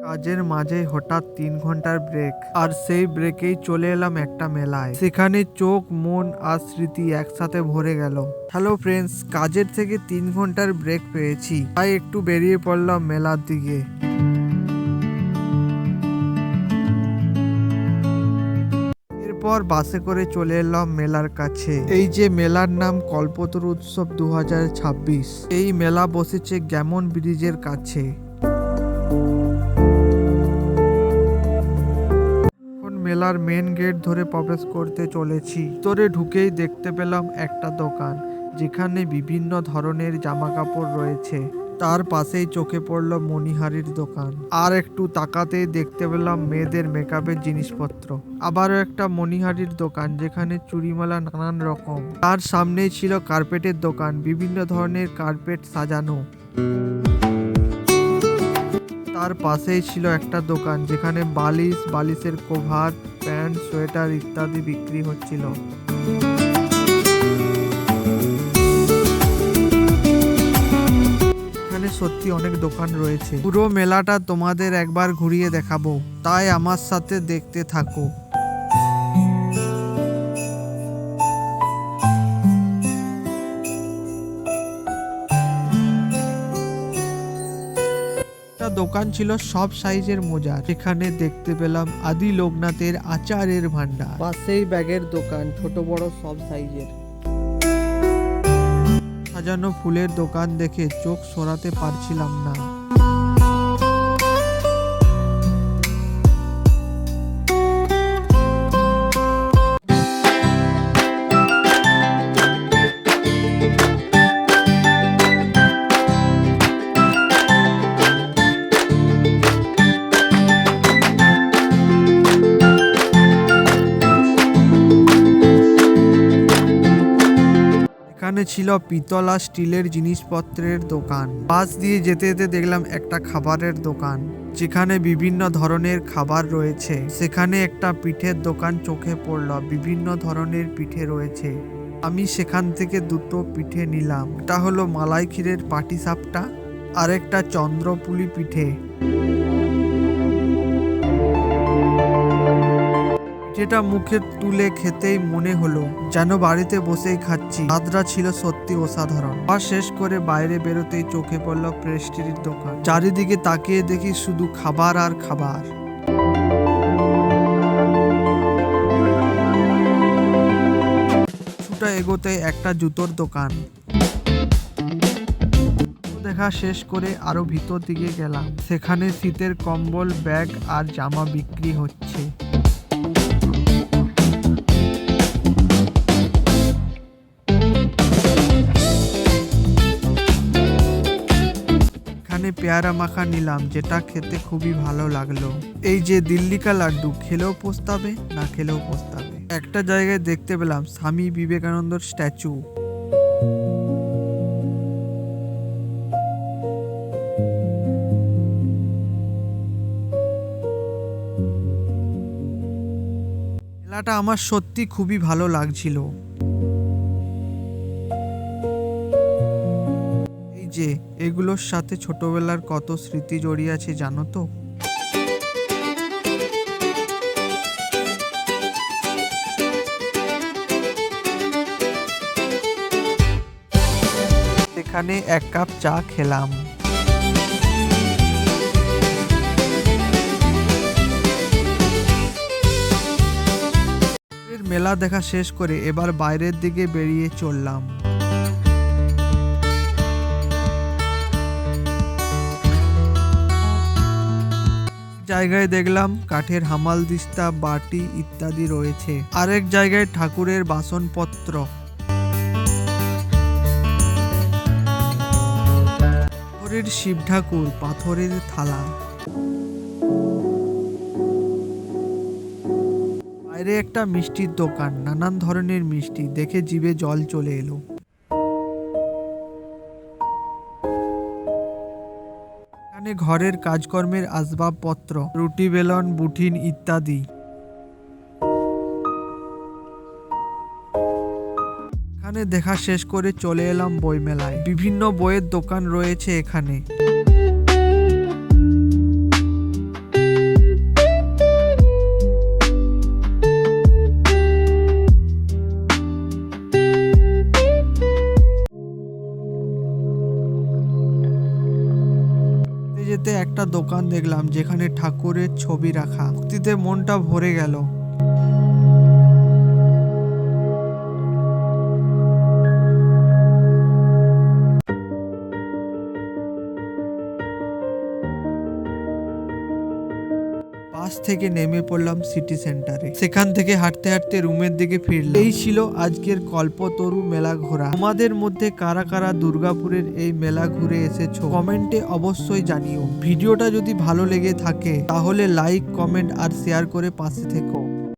কাজের মাঝে হঠাৎ 3 ঘন্টার ব্রেক, আর সেই ব্রেকেই চলে এলাম একটা মেলায়। সেখানে চোখ, মন আর স্মৃতি একসাথে ভরে গেল। হ্যালো ফ্রেন্ডস, কাজের থেকে 3 ঘন্টার ব্রেক পেয়েছি, তাই একটু বেরিয়ে পড়লাম মেলার দিকে। এরপর বাসে করে চলে এলাম মেলার কাছে। এই যে মেলার নাম কল্পতরু উৎসব 2026। এই মেলা বসেছে গ্যামন ব্রিজের কাছে। মেলার মেন গেট ধরে প্রবেশ করতে চলেছি। ভিতরে ঢুকেই দেখতে পেলাম একটা দোকান, যেখানে বিভিন্ন ধরনের জামা কাপড় রয়েছে। তার পাশেই চোখে পড়ল মণিহারির দোকান, আর একটু তাকাতেই দেখতে পেলাম মেয়েদের মেকআপের জিনিসপত্র। আবারও একটা মণিহারির দোকান, যেখানে চুড়িমালা নানান রকম। তার সামনেই ছিল কার্পেটের দোকান, বিভিন্ন ধরনের কার্পেট সাজানো। তার পাশেই ছিল একটা দোকান, যেখানে বালিশ, বালিশের কভার, প্যান্ট, সোয়েটার ইত্যাদি বিক্রি হচ্ছিল। এখানে সত্যি অনেক দোকান রয়েছে। পুরো মেলাটা তোমাদের একবার ঘুরিয়ে দেখাবো, তাই আমার সাথে দেখতে থাকো। দোকান ছিল সব সাইজের মোজা। সেখানে দেখতে পেলাম আদি লোকনাথের আচারের ভান্ডার। পাশেই ব্যাগের দোকান, ছোট বড় সব সাইজের। সাজানো ফুলের দোকান দেখে চোখ সরাতে পারছিলাম না। এখানে ছিল পিতল আর স্টিলের জিনিসপত্রের দোকান। পাশ দিয়ে যেতে যেতে দেখলাম একটা খাবারের দোকান, যেখানে বিভিন্ন ধরনের খাবার রয়েছে। সেখানে একটা পিঠের দোকান চোখে পড়ল, বিভিন্ন ধরনের পিঠে রয়েছে। আমি সেখান থেকে 2টো পিঠে নিলাম। এটা হলো মালাই ক্ষীরের পাটিসাপটা, আর একটা চন্দ্রপুলি পিঠে। যেটা মুখে তুলে খেতেই মনে হলো যেন বাড়িতে বসেই খাচ্ছি। স্বাদটা ছিল সত্যি অসাধারণ। আর শেষ করে বাইরে বেরোতেই চোখে পড়লো পেস্ট্রির দোকান। চারিদিকে তাকিয়ে দেখি শুধু খাবার আর খাবার। কিছুটা এগোতে একটা জুতোর দোকান দেখা শেষ করে আরো ভিতর দিকে গেলাম। সেখানে শীতের কম্বল, ব্যাগ আর জামা বিক্রি হচ্ছে। পেয়ারা মাখা নিলাম, যেটা খেতে খুবই ভালো লাগলো। এই যে দিল্লি কা লাড্ডু, খেলেও পস্তাবে, না খেলেও পস্তাবে। একটা জায়গায় দেখতে পেলাম স্বামী বিবেকানন্দর স্ট্যাচু। মেলাটা আমার সত্যি খুবই ভালো লাগছিল। যে এগুলোর সাথে ছোটবেলার কত স্মৃতি জড়িয়ে আছে জানো তো। এখানে 1 কাপ চা খেলাম। মেলা দেখা শেষ করে এবার বাইরের দিকে বেরিয়ে চললাম। জায়গায় দেখলাম কাঠের হামালদিস্তা, বাটি ইত্যাদি রয়েছে। আরেক জায়গায় ঠাকুরের বাসনপত্র। পাথরের শিব ঠাকুর, পাথরের থালা। বাইরে একটা মিষ্টির দোকান, নানান ধরনের মিষ্টি দেখে জিভে জল চলে এলো। ঘরের কাজকর্মের আসবাবপত্র, রুটি বেলন, বুঠিন ইত্যাদি। এখানে দেখা শেষ করে চলে এলাম বই মেলায়। বিভিন্ন বইয়ের দোকান রয়েছে এখানে। যেতে একটা দোকান দেখলাম যেখানে ঠাকুরের ছবি রাখা। ভক্তিতে মনটা ভরে গেল। বাস থেকে নেমে পড়লাম সিটি সেন্টারে। সেখান থেকে হাঁটতে হাঁটতে রুমের দিকে ফিরলাম। এই ছিল আজকের কল্পতরু মেলা ঘোরা। তোমাদের মধ্যে কারা কারা দুর্গাপুরের এই মেলা ঘুরে এসেছো কমেন্টে অবশ্যই জানিও। ভিডিওটা যদি ভালো লেগে থাকে তাহলে লাইক, কমেন্ট আর শেয়ার করে পাশে থেকো।